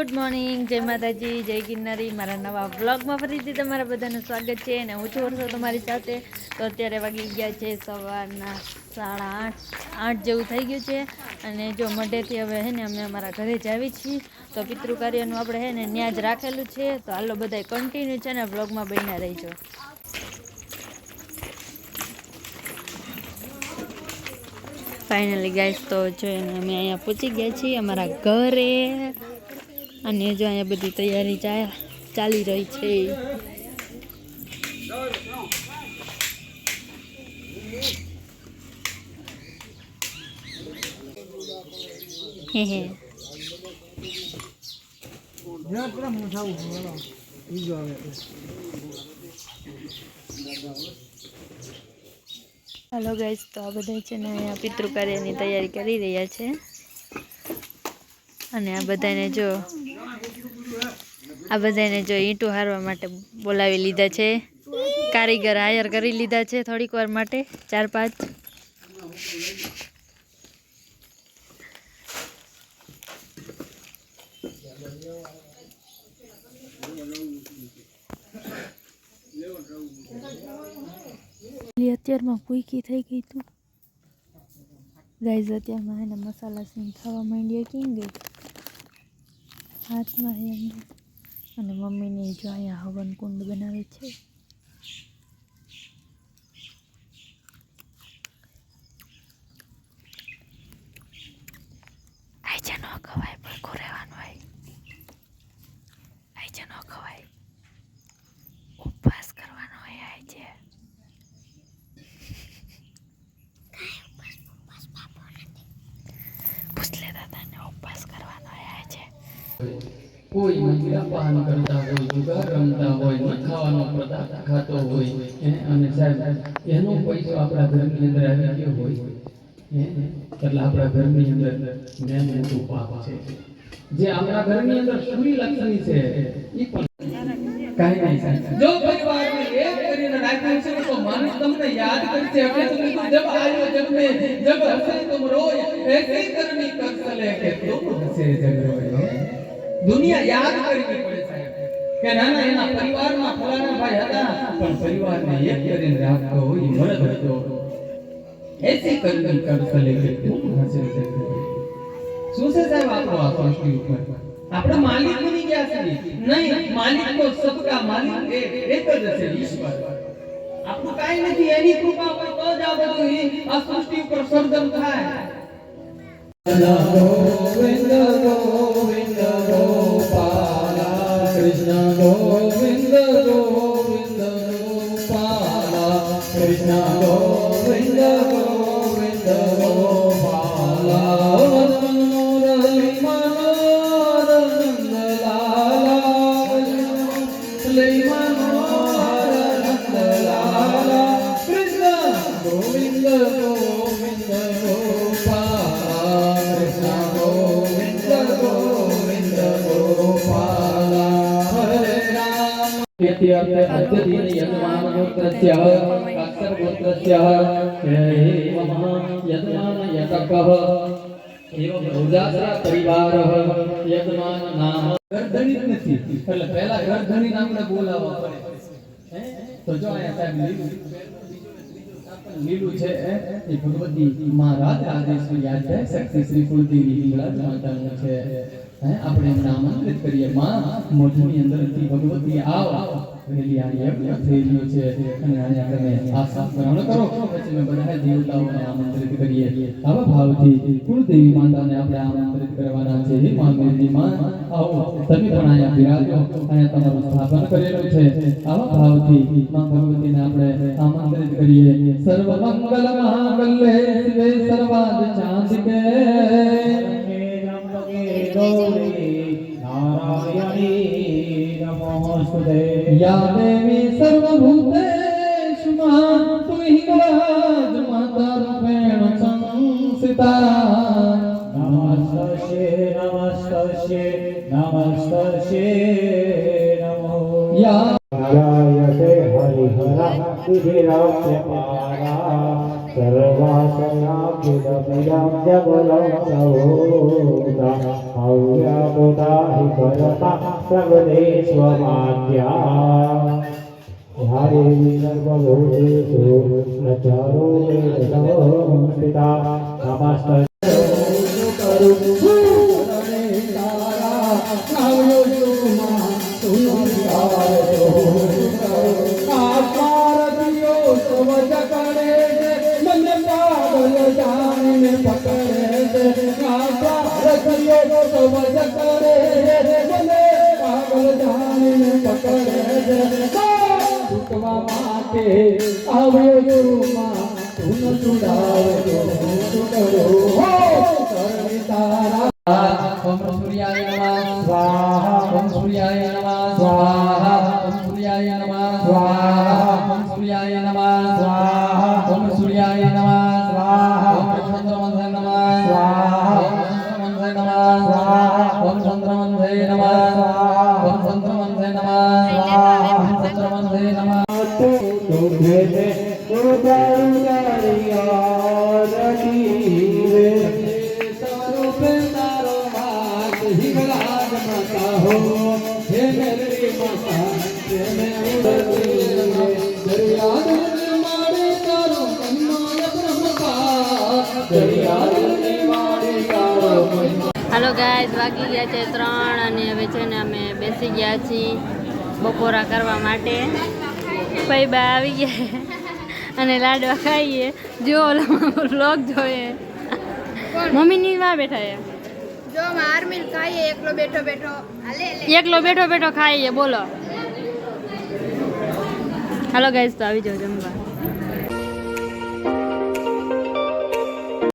Good morning, જય માતાજી, જય ગિરનારી। મારા નવા વ્લોગમાં ફરીથી તમારા બધાનું સ્વાગત છે અને હું છું વર્ષો તમારી સાથે। તો અત્યારે વાગી ગયા છે સવારના 8:30 જેવું થઈ ગયું છે અને જો મોઢેથી હવે હે ને અમે અમારા ઘરે જ આવી છીએ। તો પિતૃ કાર્યનું આપણે હે ને ન્યા જ રાખેલું છે। તો હાલો બધાય કન્ટિન્યુ છે ને વ્લોગમાં બન્યા રહીજો। ફાઇનલી ગાઈસ તો જો અમે અહીંયા પહોંચી ગયા છીએ અમારા ઘરે અને જો અહીંયા બધી તૈયારી ચાલી રહી છે। હે હે हेलो गाइस, तो आ बधा है ने पितृ कार्य तैयारी कर रहा है અને આ બધાને જો ઈંટું હારવા માટે બોલાવી લીધા છે। કારીગર હાયર કરી લીધા છે થોડીક વાર માટે 4-5। અત્યારમાં પૂકી થઈ ગઈ તું ગાઈઝ। અત્યારમાં એને મસાલા સીંગ ખાવા માંડ્યા કેમ ગઈ હાથમાં હે એમને અને મમ્મીને જો અહીંયા હવન કુંડ બનાવે છે। આઈજા ન ખવાય ભૂખું રહેવાનું હોય, આઈજા ન ખવાય, ઉપવાસ કરવાનો હોય। આઈજે कोई महिला पान करता हो, जुगार रमता हो, न खाવાનો પદાર્થ ખાતો હોય અને સાહેબ એનો પૈસો આપણા ઘરની અંદર આવી ગયો હોય એટલે આપણા ઘરની અંદર મેં મોટું પાપ છે। જે આપણા ઘરની અંદર સૂરી લક્ષ્મી છે એ પણ કાઈ નહીં સાહેબ। જો પરિવારને એક કરીને રાખ્યું છે તો માણસ તમને યાદ કરશે। એટલે તમે જબ આયો જબ મે જબ હસે તુમ રોય એસી કરની કર ચલે કે તુમ હસે જગ રોય। दुनिया याद करनी पड़े साहब કે નાના એના પરિવારમાં ફલાણા ભાઈ હતા પણ પરિવારને એક કરીને રાખતો હોય મરદ હતો એસી કરની કર ચલે કે તુમ હસે જગ રોય। શું છે સાહેબ આપણો આ સૃષ્ટિ ઉપર આપણે માલિક બની ગયા છે નહીં, માલિક તો સબકા માલિક એક જ છે ઈશ્વર। આપણું કાઈ નથી, એની કૃપા હોય તો જ આ બધું આ સૃષ્ટિ ઉપર સર્જન થાય। ગોવિંદ ગોવિંદ ગોપાલા કૃષ્ણ ગોવિંદ ગોવિંદ ગોપાલા કૃષ્ણ ગોવિંદ ગોવિંદ ગોપાલા મુરલી મનોહર નંદલાલા મુરલી મનોહર નંદલાલા કૃષ્ણ ગોવિંદ ગોવિંદ ગોપાલા કૃષ્ણ ગોવિંદ ગોવિંદ ગોપાલા હરે રામ। अद्यदिन यजमान गोत्रस्य अक्षर गोत्रस्य मम यजमान यतकः एवं रोजासरा परिवारः यजमान नाम गर्धनित નથી એટલે પહેલા गर्धनी નામને બોલાવવા પડે। તો જો આયા સાહેબ લીલું છે એ ભગવતી માં રાધેશ્વરી યાદ છે, શક્તિ શ્રી કુળદેવી હિંગળાજ માતાનું છે। આપણે એમને આમંત્રિત કરીએ માં મોઢની અંદરથી ભગવતી આવો પહેલી આ યજ્ઞ થઈ રહ્યો છે અને અહીંયા તમે આશા ગ્રહણ કરો પછી મેં બધા દેવતાઓને આમંત્રિત કરીએ। આવા ભાવથી કુળદેવી માતાને આપણે આમંત્રિત કરવાના છે। હે માં મેરી માં આવો તમે પણ અહીંયા બિરાજો, અહીંયા તમારું સ્થાપન કરેલું છે। આવા ભાવથી માં ભગવતીને આપણે આમંત્રિત કરીએ। સર્વ મંગલ મહાંગલ્ય શિવે સર્વાદ ચાંદકે नारायणी नमोस्तुते या देवी सर्वभूतेषु तु हिंगलाज माता रूपेण संस्थिता। नमस्तस्ये नमस्तस्ये नमस्तस्ये नमो या जायते हरिहर सुधीरास्य पारा सर्वासयाखिलमिदं जगलं सहोदा हव्याबुधाहि करता प्रगदेष्वमाद्या ह्यारे सर्वभूतेषु न चारो वेदसंस्थिता नमस्ते ओम सूर्याय नमः स्वाहा ओम सूर्याय नमः स्वाहा ओम सूर्याय नमः स्वाहा ओम सूर्याय नमः स्वाहा ओम सूर्याय नमः स्वाहा ओम चंद्रमंसे नमः स्वाहा ओम चंद्रमंसे नमः स्वाहा ओम चंद्रमंसे नमः स्वाहा ओम चंद्रमंसे नमः तुभ्यते હાલો ગાઈઝ વાગી ગયા છે 3 અને હવે છે ને અમે બેસી ગયા છીએ બપોરા કરવા માટે. ભાઈ બા આવી ગયા અને લાડવા ખાઈએ. જો વ્લોગ જોઈએ મમ્મીની માં બેઠા છે. જો આર્મિલ ખાઈએ એકલો બેઠો બેઠો એકલો બેઠો બેઠો ખાઈએ. બોલો હાલો ગાઈઝ તો આવી જાઓ જમવા.